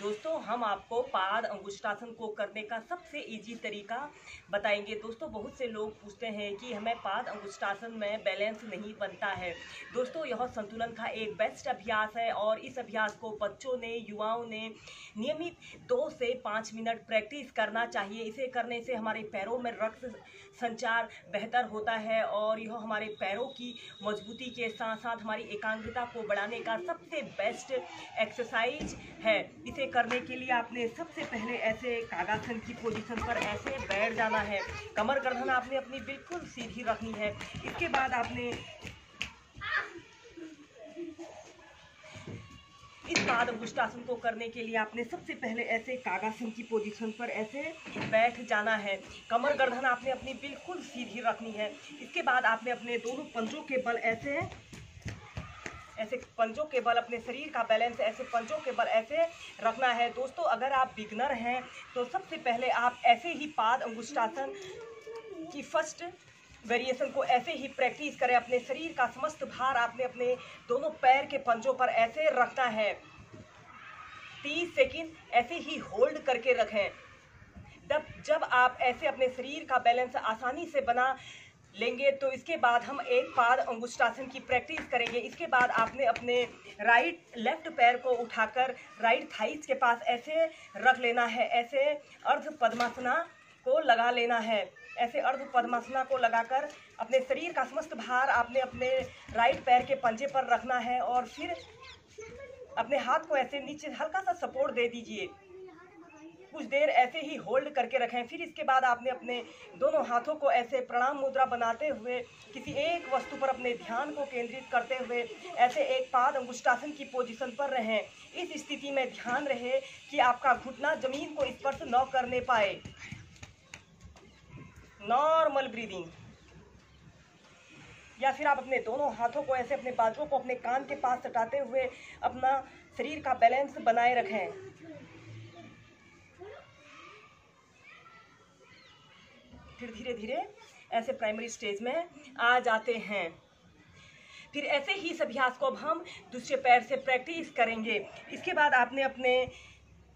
दोस्तों हम आपको पाद अंगुष्ठासन को करने का सबसे इजी तरीका बताएंगे। दोस्तों बहुत से लोग पूछते हैं कि हमें पाद अंगुष्ठासन में बैलेंस नहीं बनता है। दोस्तों यह संतुलन का एक बेस्ट अभ्यास है और इस अभ्यास को बच्चों ने, युवाओं ने नियमित 2 से 5 मिनट प्रैक्टिस करना चाहिए। इसे करने से हमारे पैरों में रक्त संचार बेहतर होता है और यह हमारे पैरों की मजबूती के साथ साथ हमारी एकाग्रता को बढ़ाने का सबसे बेस्ट एक्सरसाइज है। इसे करने के लिए आपने सबसे पहले ऐसे कागासन की पोजीशन पर ऐसे बैठ जाना है। कमर गर्दन आपने अपनी बिल्कुल सीधी रखनी है। इसके बाद आपने इस पाद अंगुष्ठासन को करने के लिए आपने सबसे पहले ऐसे कागासन की पोजीशन पर ऐसे बैठ जाना है। कमर गर्दन आपने अपनी बिल्कुल सीधी रखनी है। इसके बाद आपने अपने दोनों पंजों के बल ऐसे पंजों के बल अपने शरीर का बैलेंस ऐसे पंजों के बल ऐसे रखना है। दोस्तों अगर आप बिगनर हैं तो सबसे पहले आप ऐसे ही पाद अंगुष्ठासन की फर्स्ट वेरिएशन को ऐसे ही प्रैक्टिस करें। अपने शरीर का समस्त भार आपने अपने दोनों पैर के पंजों पर ऐसे रखना है। 30 सेकंड ऐसे ही होल्ड करके रखें। जब आप ऐसे अपने शरीर का बैलेंस आसानी से बना लेंगे तो इसके बाद हम एक पाद अंगुष्ठासन की प्रैक्टिस करेंगे। इसके बाद आपने अपने लेफ्ट पैर को उठाकर राइट थाइस के पास ऐसे रख लेना है। ऐसे अर्ध पद्मासना को लगा लेना है। ऐसे अर्ध पद्मासना को लगाकर अपने शरीर का समस्त भार आपने अपने राइट पैर के पंजे पर रखना है और फिर अपने हाथ को ऐसे नीचे हल्का सा सपोर्ट दे दीजिए। कुछ देर ऐसे ही होल्ड करके रखें। फिर इसके बाद आपने अपने दोनों हाथों को ऐसे प्रणाम मुद्रा बनाते हुए किसी एक वस्तु पर अपने ध्यान को केंद्रित करते हुए ऐसे एक पाद अंगुष्ठासन की पोजीशन पर रहें। इस स्थिति में ध्यान रहे कि आपका घुटना जमीन को स्पर्श न करने पाए। Normal breathing. या फिर आप अपने दोनों हाथों को ऐसे अपने बाजुओं को अपने कान के पास सटाते हुए अपना शरीर का बैलेंस बनाए रखें। फिर धीरे धीरे ऐसे प्राइमरी स्टेज में आ जाते हैं। फिर ऐसे ही इस अभ्यास को अब हम दूसरे पैर से प्रैक्टिस करेंगे। इसके बाद आपने अपने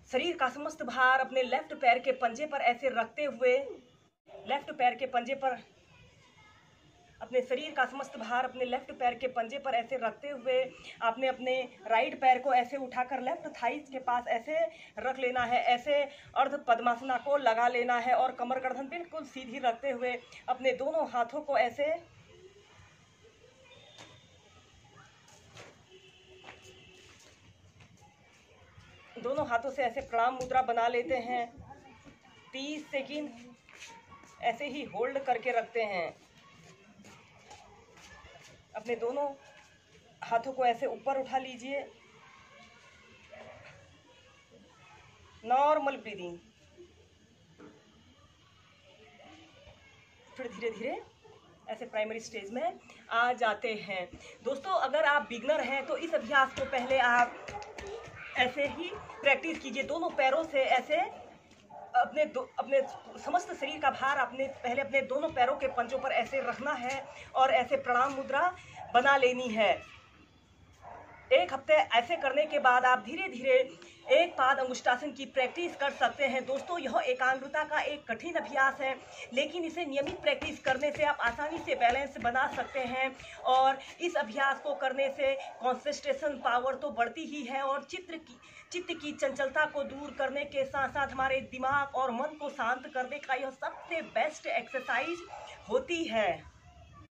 शरीर का समस्त भार अपने लेफ्ट पैर के पंजे पर ऐसे रखते हुए अपने शरीर का समस्त भार अपने लेफ्ट पैर के पंजे पर ऐसे रखते हुए आपने अपने राइट पैर को ऐसे उठाकर लेफ्ट थाइस के पास ऐसे रख लेना है। ऐसे अर्ध पद्मासना को लगा लेना है और कमर गर्दन बिल्कुल सीधी रखते हुए अपने दोनों हाथों को ऐसे दोनों हाथों से ऐसे प्रणाम मुद्रा बना लेते हैं। 30 सेकंड ऐसे ही होल्ड करके रखते हैं। अपने दोनों हाथों को ऐसे ऊपर उठा लीजिए। Normal breathing. फिर धीरे धीरे ऐसे प्राइमरी स्टेज में आ जाते हैं। दोस्तों अगर आप बिगनर हैं तो इस अभ्यास को पहले आप ऐसे ही प्रैक्टिस कीजिए। दोनों पैरों से ऐसे अपने समस्त शरीर का भार आपने पहले अपने दोनों पैरों के पंजों पर ऐसे रखना है और ऐसे प्रणाम मुद्रा बना लेनी है। 1 हफ्ते ऐसे करने के बाद आप धीरे धीरे एक पाद अंगुष्ठासन की प्रैक्टिस कर सकते हैं। दोस्तों यह एकाग्रता का एक कठिन अभ्यास है, लेकिन इसे नियमित प्रैक्टिस करने से आप आसानी से बैलेंस बना सकते हैं और इस अभ्यास को करने से कंसंट्रेशन पावर तो बढ़ती ही है और चित्त की चंचलता को दूर करने के साथ साथ हमारे दिमाग और मन को शांत करने का यह सबसे बेस्ट एक्सरसाइज होती है।